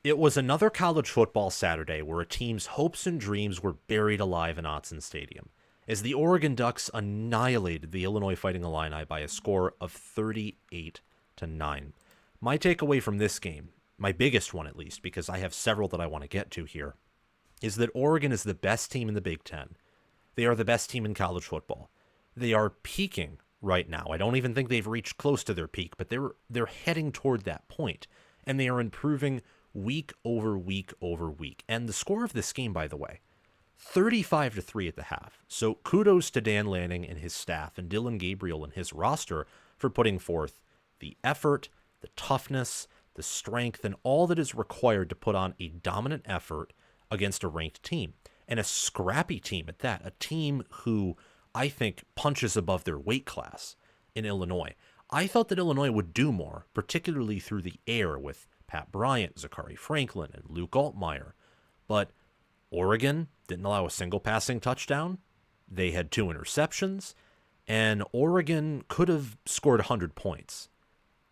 It was another college football Saturday where a team's hopes and dreams were buried alive in Autzen Stadium as the Oregon Ducks annihilated the Illinois Fighting Illini by a score of 38-9. My takeaway from this game, my biggest one at least, because I have several that I want to get to here, is that Oregon is the best team in the Big Ten. They are the best team in college football. They are peaking right now. I don't even think they've reached close to their peak, but they're heading toward that point, and they are improving week over week over week. And the score of this game, by the way, 35-3 at the half. So kudos to Dan Lanning and his staff and Dylan Gabriel and his roster for putting forth the effort, the toughness, the strength, and all that is required to put on a dominant effort against a ranked team. And a scrappy team at that. A team who I think punches above their weight class in Illinois. I thought that Illinois would do more, particularly through the air with Pat Bryant, Zachary Franklin, and Luke Altmaier. But Oregon didn't allow a single passing touchdown. They had 2 interceptions. And Oregon could have scored 100 points.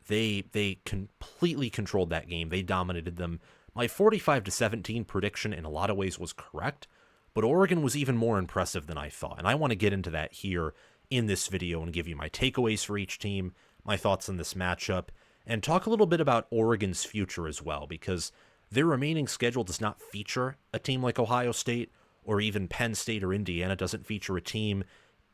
They completely controlled that game. They dominated them. My 45-17 prediction in a lot of ways was correct, but Oregon was even more impressive than I thought. And I want to get into that here in this video and give you my takeaways for each team, my thoughts on this matchup, and talk a little bit about Oregon's future as well, because their remaining schedule does not feature a team like Ohio State or even Penn State or Indiana. Doesn't feature a team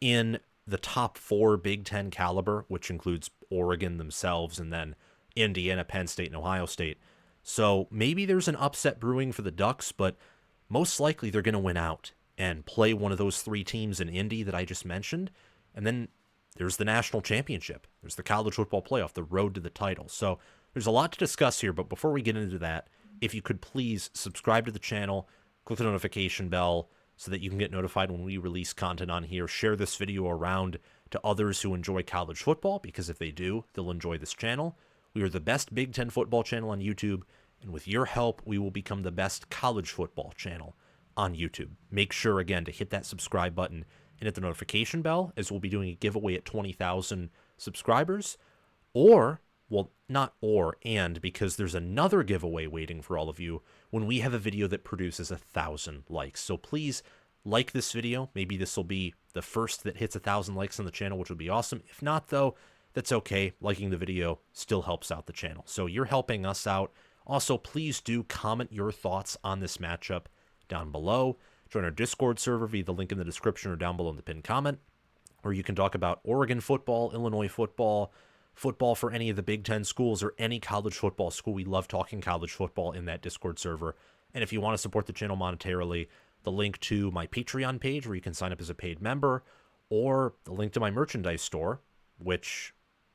in the top 4 Big Ten caliber, which includes Oregon themselves and then Indiana, Penn State, and Ohio State. So maybe there's an upset brewing for the Ducks, but most likely they're going to win out and play one of those 3 teams in Indy that I just mentioned. And then there's the national championship. There's the college football playoff, the road to the title. So there's a lot to discuss here, but before we get into that, if you could please subscribe to the channel, click the notification bell so that you can get notified when we release content on here. Share this video around to others who enjoy college football, because if they do, they'll enjoy this channel. We are the best Big Ten football channel on YouTube, and with your help, we will become the best college football channel on YouTube. Make sure, again, to hit that subscribe button and hit the notification bell, as we'll be doing a giveaway at 20,000 subscribers. Or, well, not or, and, because there's another giveaway waiting for all of you when we have a video that produces 1,000 likes. So please like this video. Maybe this will be the first that hits 1,000 likes on the channel, which would be awesome. If not, though, that's okay. Liking the video still helps out the channel. So you're helping us out. Also, please do comment your thoughts on this matchup down below. Join our Discord server via the link in the description or down below in the pinned comment, where you can talk about Oregon football, Illinois football, football for any of the Big Ten schools, or any college football school. We love talking college football in that Discord server. And if you want to support the channel monetarily, the link to my Patreon page where you can sign up as a paid member, or the link to my merchandise store, which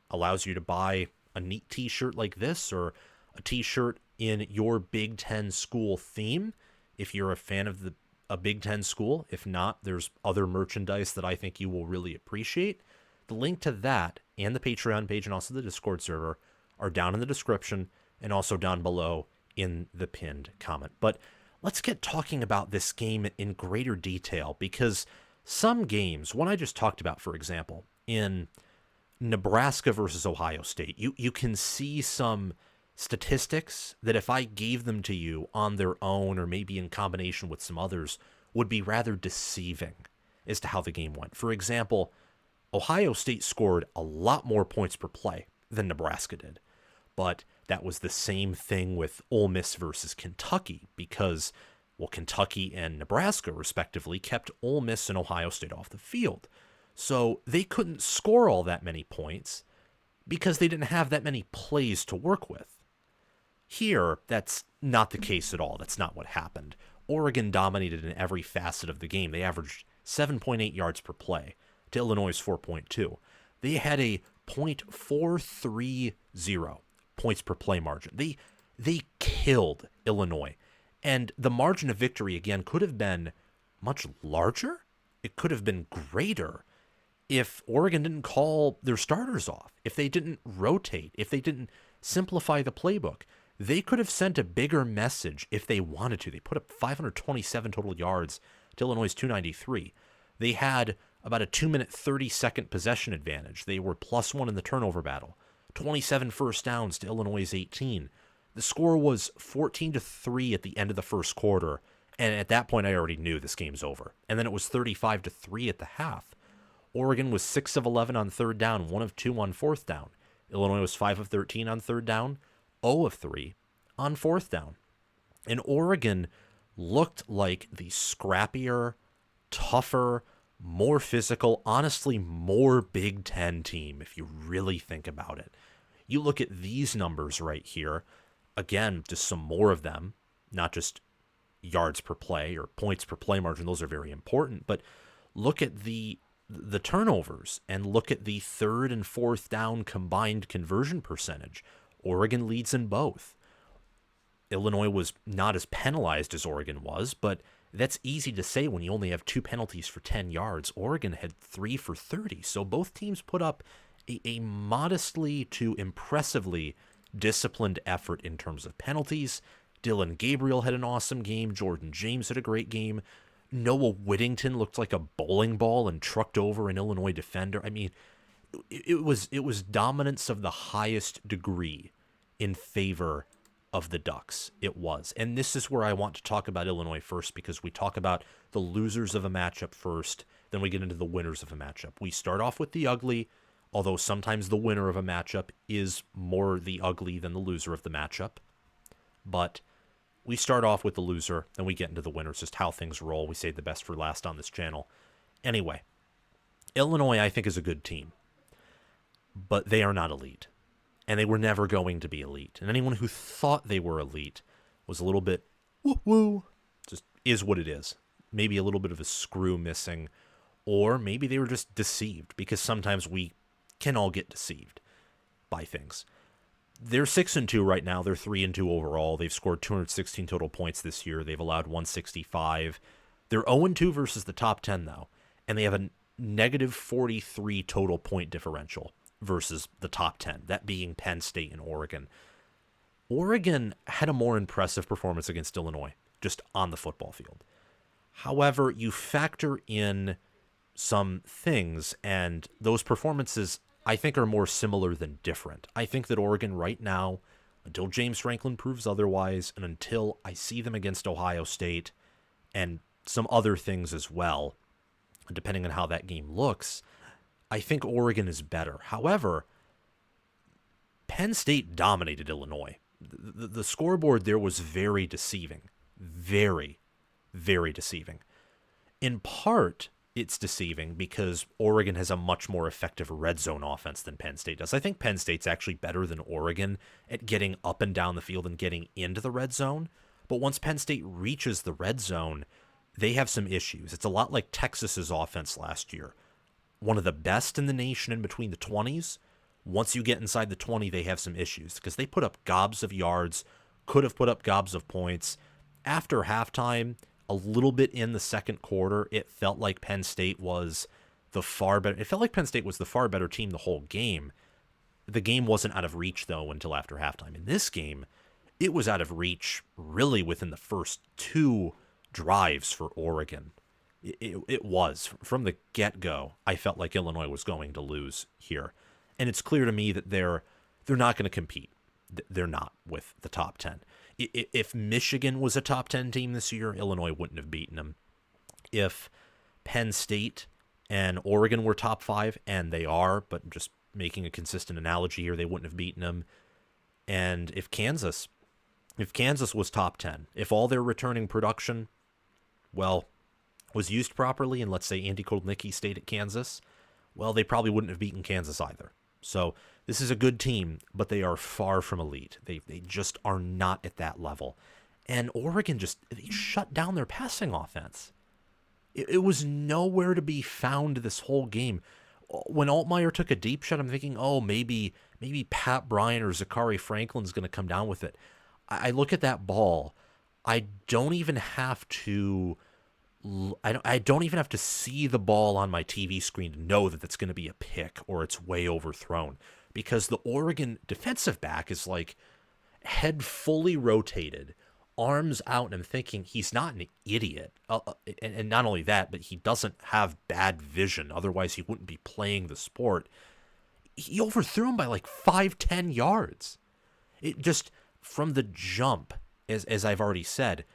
allows you to buy a neat t-shirt like this, or a t-shirt in your Big Ten school theme if you're a fan of a Big Ten school. If not, there's other merchandise that I think you will really appreciate. The link to that and the Patreon page and also the Discord server are down in the description and also down below in the pinned comment. But let's get talking about this game in greater detail, because some games, one I just talked about, for example, in Nebraska versus Ohio State, you can see some statistics that if I gave them to you on their own or maybe in combination with some others would be rather deceiving as to how the game went. For example, Ohio State scored a lot more points per play than Nebraska did, but that was the same thing with Ole Miss versus Kentucky, because, well, Kentucky and Nebraska respectively kept Ole Miss and Ohio State off the field. So they couldn't score all that many points because they didn't have that many plays to work with. Here, that's not the case at all. That's not what happened. Oregon dominated in every facet of the game. They averaged 7.8 yards per play to Illinois' 4.2. They had a .430 points per play margin. They killed Illinois. And the margin of victory, again, could have been much larger. It could have been greater if Oregon didn't call their starters off, if they didn't rotate, if they didn't simplify the playbook. They could have sent a bigger message if they wanted to. They put up 527 total yards to Illinois' 293. They had about a 2-minute, 30-second possession advantage. They were +1 in the turnover battle. 27 first downs to Illinois' 18. The score was 14-3 at the end of the first quarter, and at that point I already knew this game's over. And then it was 35-3 at the half. Oregon was 6 of 11 on third down, 1 of 2 on fourth down. Illinois was 5 of 13 on third down, 0 of 3 on fourth down. And Oregon looked like the scrappier, tougher, more physical, honestly more Big Ten team if you really think about it. You look at these numbers right here, again, just some more of them, not just yards per play or points per play margin. Those are very important, but look at the turnovers and look at the third and fourth down combined conversion percentage. Oregon leads in both. Illinois was not as penalized as Oregon was, but that's easy to say when you only have 2 penalties for 10 yards. Oregon had 3 for 30. So both teams put up a modestly to impressively disciplined effort in terms of penalties. Dylan Gabriel had an awesome game. Jordan James had a great game. Noah Whittington looked like a bowling ball and trucked over an Illinois defender. I mean, it was dominance of the highest degree in favor of the Ducks. It was. And this is where I want to talk about Illinois first, because we talk about the losers of a matchup first, then we get into the winners of a matchup. We start off with the ugly, although sometimes the winner of a matchup is more the ugly than the loser of the matchup. But we start off with the loser, then we get into the winners, just how things roll. We save the best for last on this channel. Anyway, Illinois, I think, is a good team, but they are not elite, and they were never going to be elite. And anyone who thought they were elite was a little bit woo-woo, just is what it is. Maybe a little bit of a screw missing, or maybe they were just deceived, because sometimes we can all get deceived by things. They're 6-2 right now. They're 3-2 overall. They've scored 216 total points this year. They've allowed 165. They're 0-2 versus the top 10, though, and they have a negative 43 total point differential versus the top 10, that being Penn State and Oregon. Oregon had a more impressive performance against Illinois, just on the football field. However, you factor in some things, and those performances, I think, are more similar than different. I think that Oregon right now, until James Franklin proves otherwise, and until I see them against Ohio State and some other things as well, depending on how that game looks, I think Oregon is better. However, Penn State dominated Illinois. The scoreboard there was very deceiving. Very, very deceiving. In part, it's deceiving because Oregon has a much more effective red zone offense than Penn State does. I think Penn State's actually better than Oregon at getting up and down the field and getting into the red zone. But once Penn State reaches the red zone, they have some issues. It's a lot like Texas's offense last year. One of the best in the nation in between the 20s. Once you get inside the 20, they have some issues because they put up gobs of yards, could have put up gobs of points. After halftime, a little bit in the second quarter, it felt like Penn State was the far better. It felt like Penn State was the far better team the whole game. The game wasn't out of reach, though, until after halftime. In this game, it was out of reach really within the first 2 drives for Oregon. It was. From the get-go, I felt like Illinois was going to lose here. And it's clear to me that they're not going to compete. They're not with the top 10. If Michigan was a top 10 team this year, Illinois wouldn't have beaten them. If Penn State and Oregon were top 5, and they are, but just making a consistent analogy here, they wouldn't have beaten them. And if Kansas was top 10, if all their returning production, well, was used properly, and let's say Andy Kotelnicki stayed at Kansas, well, they probably wouldn't have beaten Kansas either. So this is a good team, but they are far from elite. They just are not at that level. And Oregon they shut down their passing offense. It was nowhere to be found this whole game. When Altmaier took a deep shot, I'm thinking, oh, maybe Pat Bryant or Zachary Franklin's going to come down with it. I look at that ball. I don't even have to see the ball on my TV screen to know that it's going to be a pick or it's way overthrown, because the Oregon defensive back is like head fully rotated, arms out, and I'm thinking he's not an idiot. And not only that, but he doesn't have bad vision. Otherwise, he wouldn't be playing the sport. He overthrew him by like 5-10 yards. It just from the jump, as I've already said,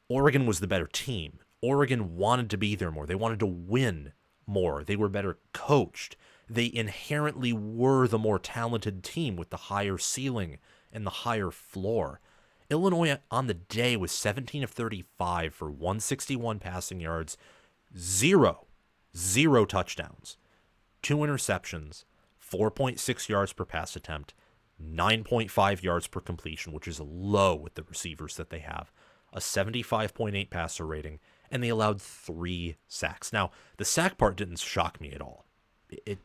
Oregon was the better team. Oregon wanted to be there more. They wanted to win more. They were better coached. They inherently were the more talented team with the higher ceiling and the higher floor. Illinois on the day was 17 of 35 for 161 passing yards, zero touchdowns, 2 interceptions, 4.6 yards per pass attempt, 9.5 yards per completion, which is low with the receivers that they have, a 75.8 passer rating, and they allowed 3 sacks. Now, the sack part didn't shock me at all.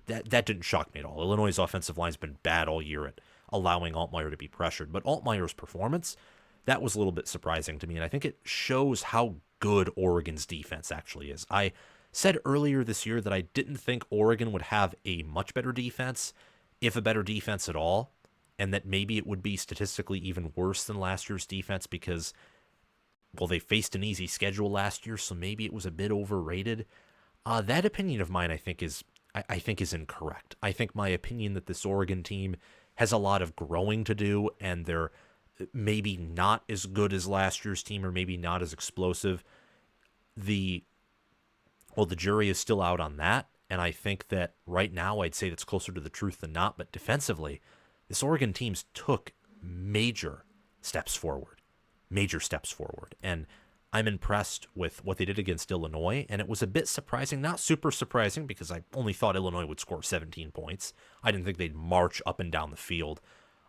That didn't shock me at all. Illinois' offensive line's been bad all year at allowing Altmaier to be pressured, but Altmaier's performance, that was a little bit surprising to me, and I think it shows how good Oregon's defense actually is. I said earlier this year that I didn't think Oregon would have a much better defense, if a better defense at all, and that maybe it would be statistically even worse than last year's defense because, well, they faced an easy schedule last year, so maybe it was a bit overrated. That opinion of mine, I think is incorrect. I think my opinion that this Oregon team has a lot of growing to do, and they're maybe not as good as last year's team, or maybe not as explosive. The jury is still out on that, and I think that right now I'd say that's closer to the truth than not. But defensively, this Oregon team's took major steps forward, and I'm impressed with what they did against Illinois, and it was a bit surprising, not super surprising, because I only thought Illinois would score 17 points. I didn't think they'd march up and down the field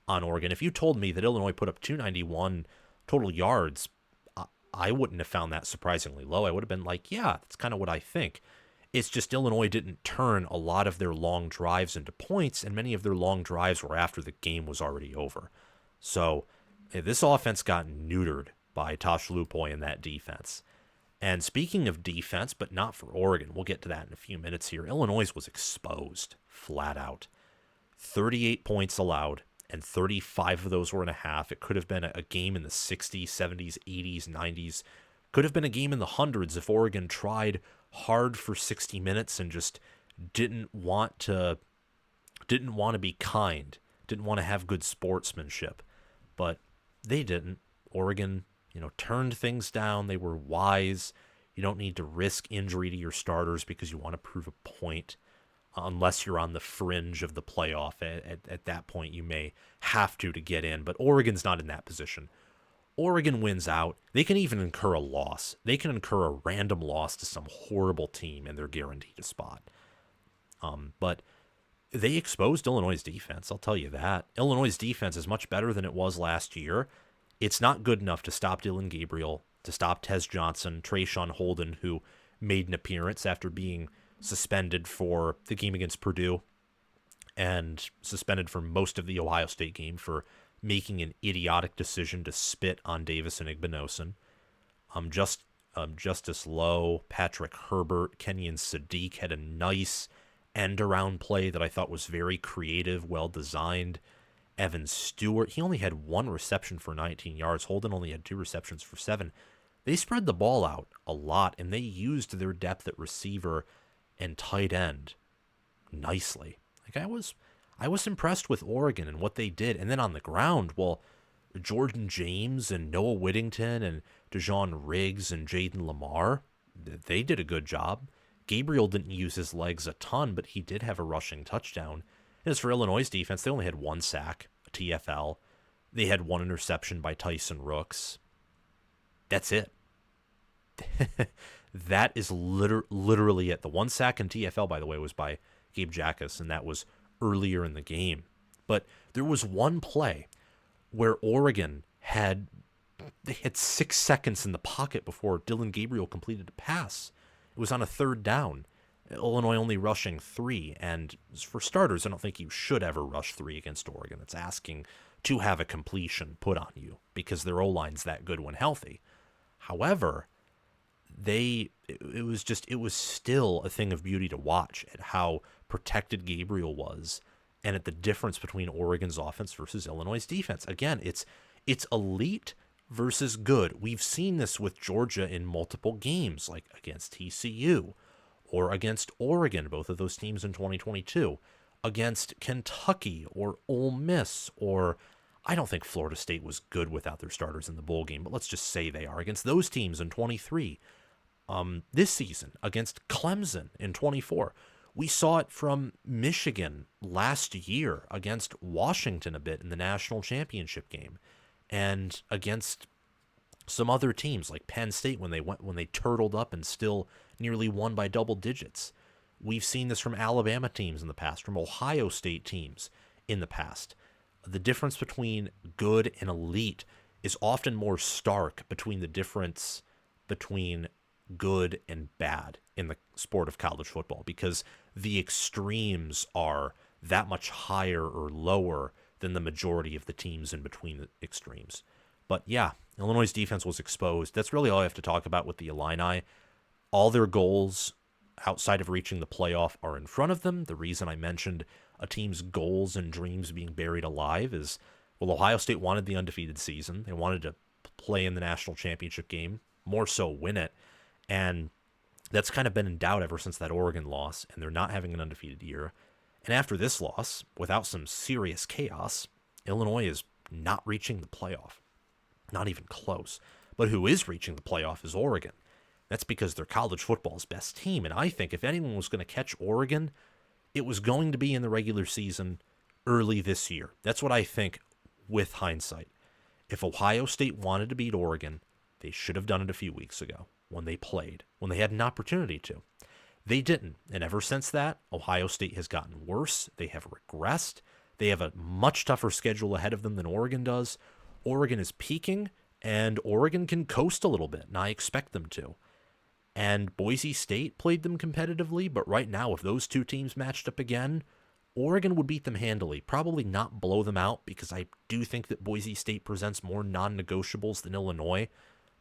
on Oregon. If you told me that Illinois put up 291 total yards, I wouldn't have found that surprisingly low. I would have been like, yeah, that's kind of what I think. It's just Illinois didn't turn a lot of their long drives into points, and many of their long drives were after the game was already over. So this offense got neutered by Tosh Lupoy and that defense. And speaking of defense, but not for Oregon, we'll get to that in a few minutes here, Illinois was exposed flat out. 38 points allowed, and 35 of those were in a half. It could have been a game in the 60s, 70s, 80s, 90s. Could have been a game in the hundreds if Oregon tried hard for 60 minutes and just didn't want to be kind, didn't want to have good sportsmanship. But they didn't. Oregon, turned things down. They were wise. You don't need to risk injury to your starters because you want to prove a point, unless you're on the fringe of the playoff. At that point, you may have to get in, but Oregon's not in that position. Oregon wins out. They can even incur a loss. They can incur a random loss to some horrible team, and they're guaranteed a spot. But they exposed Illinois' defense, I'll tell you that. Illinois' defense is much better than it was last year. It's not good enough to stop Dylan Gabriel, to stop Tez Johnson, Trayshawn Holden, who made an appearance after being suspended for the game against Purdue and suspended for most of the Ohio State game for making an idiotic decision to spit on Davis and Igbinosun. Justice Lowe, Patrick Herbert, Kenyon Sadiq had a nice end-around play that I thought was very creative, well-designed. Evan Stewart, he only had 1 reception for 19 yards. Holden only had 2 receptions for 7. They spread the ball out a lot, and they used their depth at receiver and tight end nicely. Like I was impressed with Oregon and what they did. And then on the ground, well, Jordan James and Noah Whittington and Dejon Riggs and Jaden Lamar, they did a good job. Gabriel didn't use his legs a ton, but he did have a rushing touchdown. And as for Illinois' defense, they only had 1 sack, a TFL. They had 1 interception by Tyson Rooks. That's it. That is literally it. The 1 sack and TFL, by the way, was by Gabe Jackas, and that was earlier in the game. But there was one play where Oregon had 6 seconds in the pocket before Dylan Gabriel completed a pass. It was on a 3rd down. Illinois only rushing 3, and for starters, I don't think you should ever rush 3 against Oregon. It's asking to have a completion put on you because their O-line's that good when healthy. However, it was still a thing of beauty to watch at how protected Gabriel was and at the difference between Oregon's offense versus Illinois' defense. Again, it's elite versus good. We've seen this with Georgia in multiple games, like against TCU or against Oregon, both of those teams in 2022, against Kentucky or Ole Miss or I don't think Florida State was good without their starters in the bowl game, but let's just say they are against those teams in 23. This season against Clemson in 24. We saw it from Michigan last year against Washington a bit in the national championship game, and against some other teams like Penn State when they turtled up and still nearly won by double digits. We've seen this from Alabama teams in the past, from Ohio State teams in the past. The difference between good and elite is often more stark between the difference between good and bad in the sport of college football, because the extremes are that much higher or lower than the majority of the teams in between the extremes. But yeah, Illinois' defense was exposed. That's really all I have to talk about with the Illini. All their goals outside of reaching the playoff are in front of them. The reason I mentioned a team's goals and dreams being buried alive is, well, Ohio State wanted the undefeated season. They wanted to play in the national championship game, more so win it. And that's kind of been in doubt ever since that Oregon loss, and they're not having an undefeated year. And after this loss, without some serious chaos, Illinois is not reaching the playoff. Not even close. But who is reaching the playoff is Oregon. That's because they're college football's best team. And I think if anyone was going to catch Oregon, it was going to be in the regular season early this year. That's what I think with hindsight. If Ohio State wanted to beat Oregon, they should have done it a few weeks ago when they played, when they had an opportunity to. They didn't. And ever since that, Ohio State has gotten worse. They have regressed. They have a much tougher schedule ahead of them than Oregon does. Oregon is peaking, and Oregon can coast a little bit, and I expect them to. And Boise State played them competitively, but right now, if those two teams matched up again, Oregon would beat them handily. Probably not blow them out, because I do think that Boise State presents more non-negotiables than Illinois,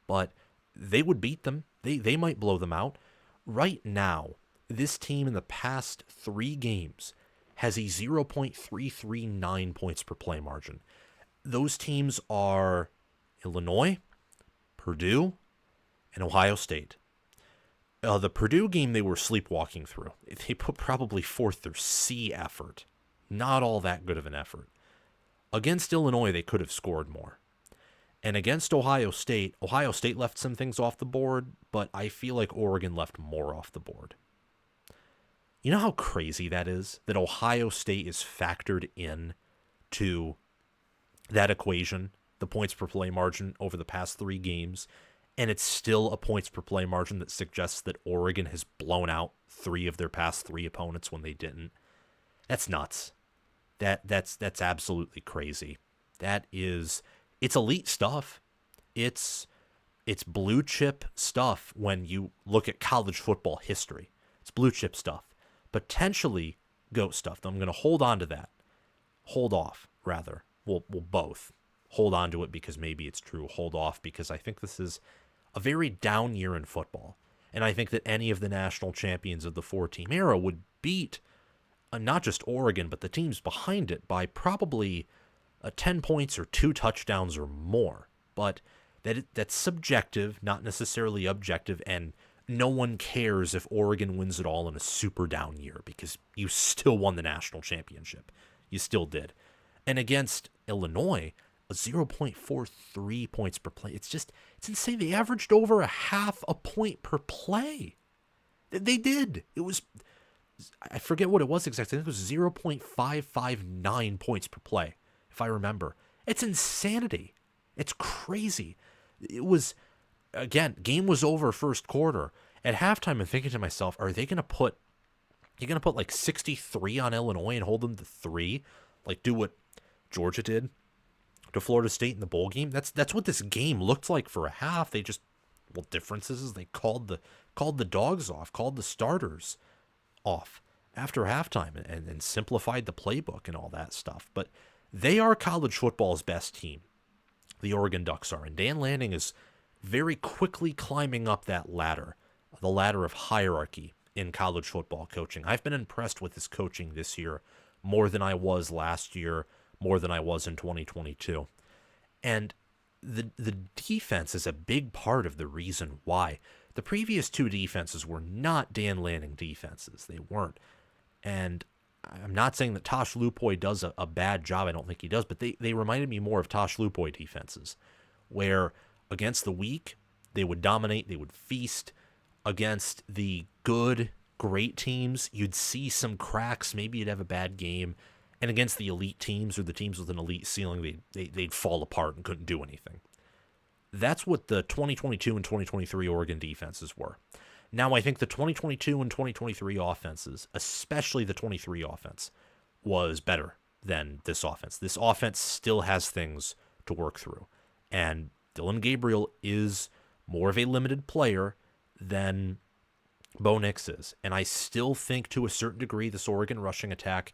but they would beat them. They might blow them out. Right now, this team in the past 3 games has a 0.339 points per play margin. Those teams are Illinois, Purdue, and Ohio State. The Purdue game they were sleepwalking through. They put probably forth their C effort. Not all that good of an effort. Against Illinois, they could have scored more. And against Ohio State left some things off the board, but I feel like Oregon left more off the board. You know how crazy that is? That Ohio State is factored in to that equation, the points per play margin over the past 3 games, and it's still a points per play margin that suggests that Oregon has blown out 3 of their past 3 opponents when they didn't. That's nuts. That's absolutely crazy. It's elite stuff. It's blue chip stuff when you look at college football history. It's blue chip stuff. Potentially GOAT stuff. I'm going to hold on to that. Hold off, rather. We'll both hold on to it because maybe it's true. Hold off because I think this is a very down year in football. And I think that any of the national champions of the 4-team era would beat not just Oregon, but the teams behind it by probably 10 points or 2 touchdowns or more. But that's subjective, not necessarily objective, and no one cares if Oregon wins it all in a super down year because you still won the national championship. You still did. And against Illinois, a 0.43 points per play. It's insane. They averaged over a half a point per play. They did. It was, I forget what it was exactly. I think it was 0.559 points per play, if I remember. It's insanity. It's crazy. It was, again, game was over first quarter. At halftime, I'm thinking to myself, are they going to put, like 63 on Illinois and hold them to 3? Like do what Georgia did to Florida State in the bowl game? That's what this game looked like for a half. They just, differences is they called the dogs off, called the starters off after halftime and simplified the playbook and all that stuff. But they are college football's best team. The Oregon Ducks are. And Dan Lanning is very quickly climbing up that ladder, the ladder of hierarchy in college football coaching. I've been impressed with his coaching this year more than I was last year, more than I was in 2022. And the defense is a big part of the reason why. The previous 2 defenses were not Dan Lanning defenses. They weren't. And I'm not saying that Tosh Lupoy does a bad job. I don't think he does, but they reminded me more of Tosh Lupoy defenses, where against the weak, they would dominate, they would feast. Against the good, great teams, you'd see some cracks. Maybe you'd have a bad game. And against the elite teams or the teams with an elite ceiling, they'd fall apart and couldn't do anything. That's what the 2022 and 2023 Oregon defenses were. Now, I think the 2022 and 2023 offenses, especially the 23 offense, was better than this offense. This offense still has things to work through. And Dylan Gabriel is more of a limited player than Bo Nix is. And I still think to a certain degree this Oregon rushing attack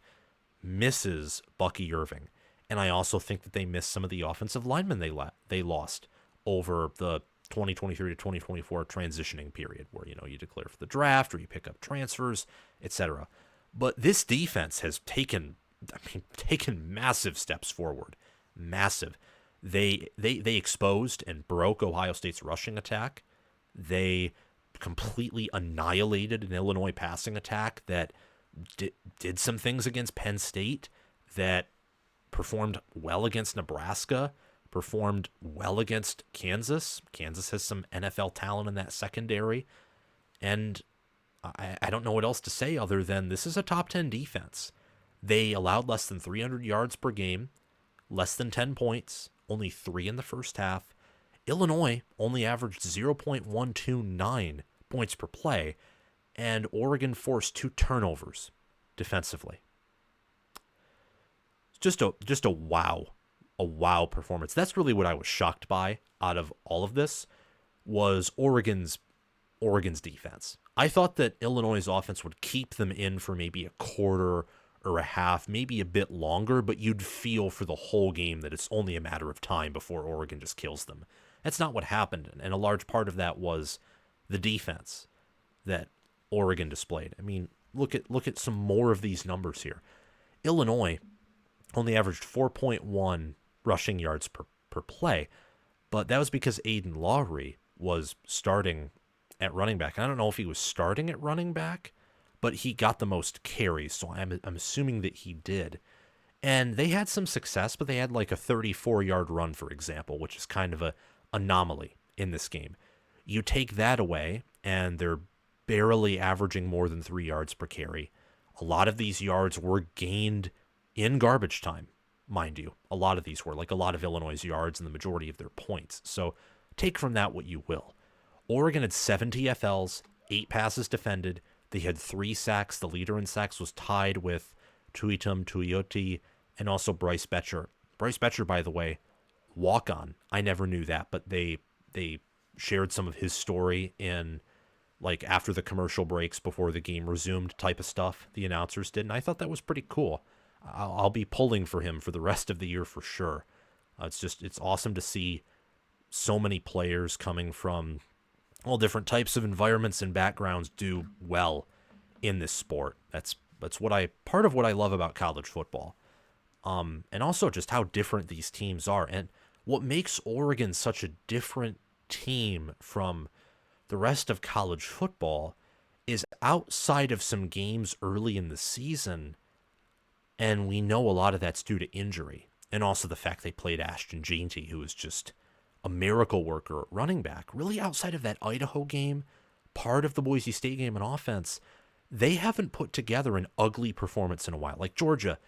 misses Bucky Irving. And I also think that they missed some of the offensive linemen they lost over the 2023 to 2024 transitioning period where, you declare for the draft or you pick up transfers, etc. But this defense has taken massive steps forward. Massive. They exposed and broke Ohio State's rushing attack. They completely annihilated an Illinois passing attack that did some things against Penn State, that performed well against Nebraska, performed well against Kansas. Kansas has some NFL talent in that secondary. And I don't know what else to say other than this is a top 10 defense. They allowed less than 300 yards per game, less than 10 points, only 3 in the first half. Illinois only averaged 0.129 points per play, and Oregon forced 2 turnovers defensively. Just a wow performance. That's really what I was shocked by out of all of this was Oregon's defense. I thought that Illinois' offense would keep them in for maybe a quarter or a half, maybe a bit longer, but you'd feel for the whole game that it's only a matter of time before Oregon just kills them. That's not what happened, and a large part of that was the defense that Oregon displayed. I mean, look at some more of these numbers here. Illinois only averaged 4.1 rushing yards per play, but that was because Aiden Lowry was starting at running back. And I don't know if he was starting at running back, but he got the most carries, so I'm assuming that he did. And they had some success, but they had like a 34-yard run, for example, which is kind of a anomaly in this game. You take that away, and they're barely averaging more than 3 yards per carry. A lot of these yards were gained in garbage time, mind you. A lot of these were, like a lot of Illinois' yards and the majority of their points. So take from that what you will. Oregon had 7 TFLs, 8 passes defended. They had 3 sacks. The leader in sacks was tied with Tuitum Tuioti and also Bryce Betcher. Bryce Betcher, by the way, walk-on. I never knew that, but they shared some of his story in like after the commercial breaks before the game resumed type of stuff the announcers did, and I thought that was pretty cool. I'll be pulling for him for the rest of the year for sure. It's awesome to see so many players coming from all different types of environments and backgrounds do well in this sport. That's part of what I love about college football. And also just how different these teams are. And what makes Oregon such a different team from the rest of college football is outside of some games early in the season, and we know a lot of that's due to injury, and also the fact they played Ashton Jeanty, who is just a miracle worker at running back. Really outside of that Idaho game, part of the Boise State game in offense, they haven't put together an ugly performance in a while. Like Georgia,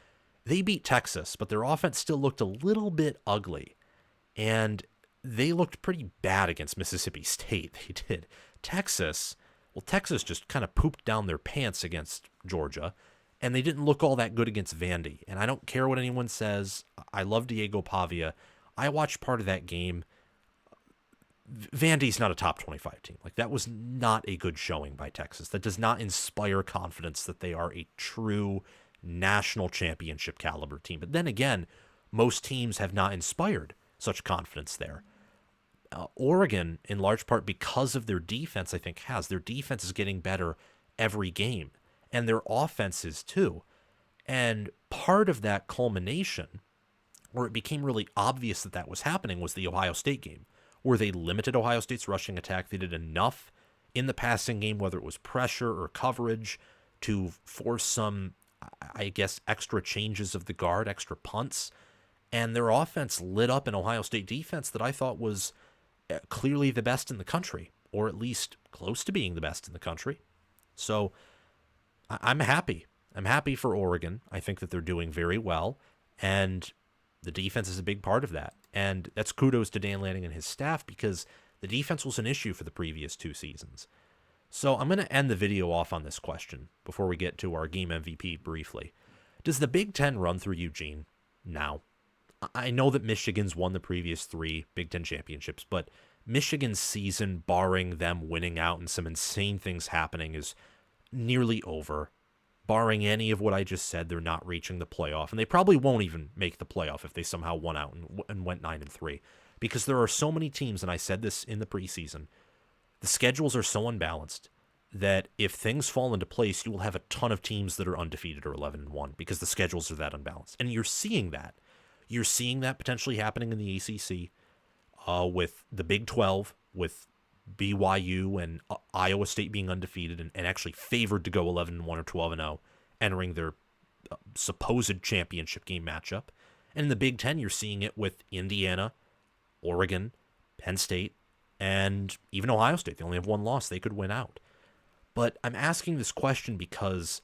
they beat Texas, but their offense still looked a little bit ugly. And they looked pretty bad against Mississippi State. They did. Texas just kind of pooped down their pants against Georgia, and they didn't look all that good against Vandy. And I don't care what anyone says. I love Diego Pavia. I watched part of that game. Vandy's not a top 25 team. Like, that was not a good showing by Texas. That does not inspire confidence that they are a true national championship caliber team. But then again, most teams have not inspired such confidence there. Oregon, in large part because of their defense, I think has. Their defense is getting better every game, and their offense is too. And part of that culmination, where it became really obvious that was happening, was the Ohio State game, where they limited Ohio State's rushing attack. They did enough in the passing game, whether it was pressure or coverage, to force some I guess, extra changes of the guard, extra punts, and their offense lit up an Ohio State defense that I thought was clearly the best in the country, or at least close to being the best in the country. So I'm happy. I'm happy for Oregon. I think that they're doing very well, and the defense is a big part of that. And that's kudos to Dan Lanning and his staff, because the defense was an issue for the previous 2 seasons. So I'm going to end the video off on this question before we get to our game MVP briefly. Does the Big Ten run through Eugene now? I know that Michigan's won the previous 3 Big Ten championships, but Michigan's season, barring them winning out and some insane things happening, is nearly over. Barring any of what I just said, they're not reaching the playoff, and they probably won't even make the playoff if they somehow won out and went 9-3, because there are so many teams, and I said this in the preseason, the schedules are so unbalanced that if things fall into place, you will have a ton of teams that are undefeated or 11-1 because the schedules are that unbalanced. And you're seeing that. You're seeing that potentially happening in the ACC with the Big 12, with BYU and Iowa State being undefeated and actually favored to go 11-1 or 12-0, entering their supposed championship game matchup. And in the Big Ten, you're seeing it with Indiana, Oregon, Penn State, and even Ohio State. They only have 1 loss. They could win out. But I'm asking this question because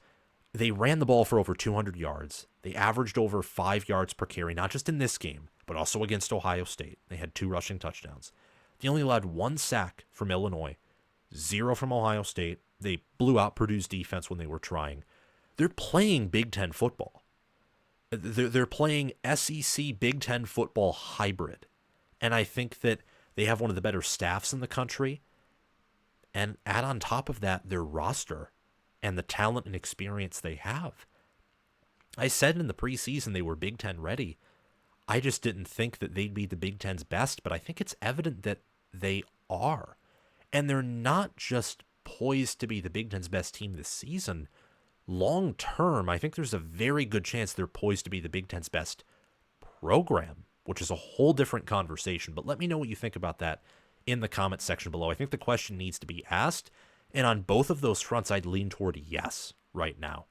they ran the ball for over 200 yards. They averaged over 5 yards per carry, not just in this game, but also against Ohio State. They had 2 rushing touchdowns. They only allowed 1 sack from Illinois, 0 from Ohio State. They blew out Purdue's defense when they were trying. They're playing Big Ten football. They're playing SEC Big Ten football hybrid. And I think that they have one of the better staffs in the country. And add on top of that their roster and the talent and experience they have. I said in the preseason they were Big Ten ready. I just didn't think that they'd be the Big Ten's best, but I think it's evident that they are. And they're not just poised to be the Big Ten's best team this season. Long term, I think there's a very good chance they're poised to be the Big Ten's best program, which is a whole different conversation. But let me know what you think about that in the comment section below. I think the question needs to be asked, and on both of those fronts, I'd lean toward yes right now.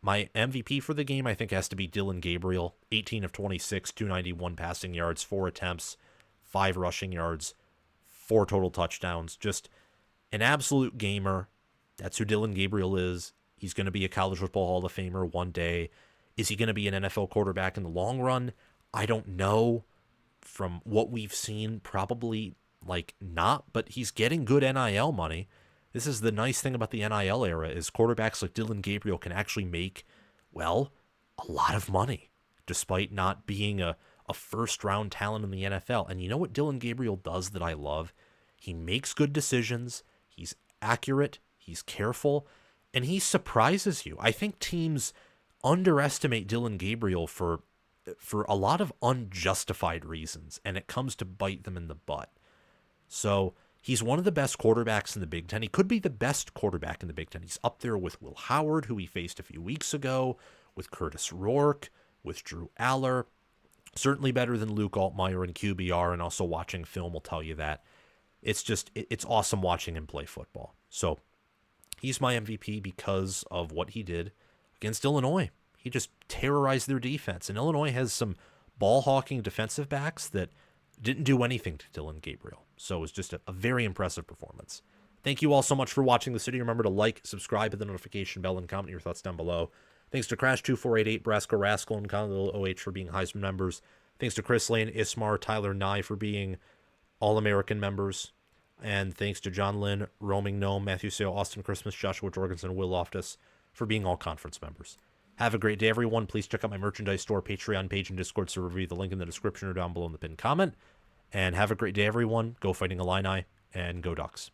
My MVP for the game, I think, has to be Dillon Gabriel. 18 of 26, 291 passing yards, 4 attempts, 5 rushing yards, 4 total touchdowns. Just an absolute gamer. That's who Dillon Gabriel is. He's going to be a college football Hall of Famer one day. Is he going to be an NFL quarterback in the long run? I don't know. From what we've seen, probably not, but he's getting good NIL money. This is the nice thing about the NIL era, is quarterbacks like Dillon Gabriel can actually make, well, a lot of money, despite not being a first-round talent in the NFL. And you know what Dillon Gabriel does that I love? He makes good decisions, he's accurate, he's careful, and he surprises you. I think teams underestimate Dillon Gabriel for a lot of unjustified reasons, and it comes to bite them in the butt. So he's one of the best quarterbacks in the Big Ten. He could be the best quarterback in the Big Ten. He's up there with Will Howard, who he faced a few weeks ago, with Curtis Rourke, with Drew Aller. Certainly better than Luke Altmaier in QBR, and also watching film will tell you that. It's awesome watching him play football. So he's my MVP because of what he did against Illinois. He just terrorized their defense, and Illinois has some ball-hawking defensive backs that didn't do anything to Dillon Gabriel. So it was just a very impressive performance. Thank you all so much for watching this video. Remember to like, subscribe, hit the notification bell, and comment your thoughts down below. Thanks to Crash2488, Brasco Rascal, and Conlil OH for being Heisman members. Thanks to Chris Lane, Ismar, Tyler Nye for being All-American members. And thanks to John Lynn, Roaming Gnome, Matthew Sale, Austin Christmas, Joshua Jorgensen, Will Loftus for being all-conference members. Have a great day, everyone. Please check out my merchandise store, Patreon page, and Discord server via the link in the description or down below in the pinned comment. And have a great day, everyone. Go Fighting Illini, and go Ducks.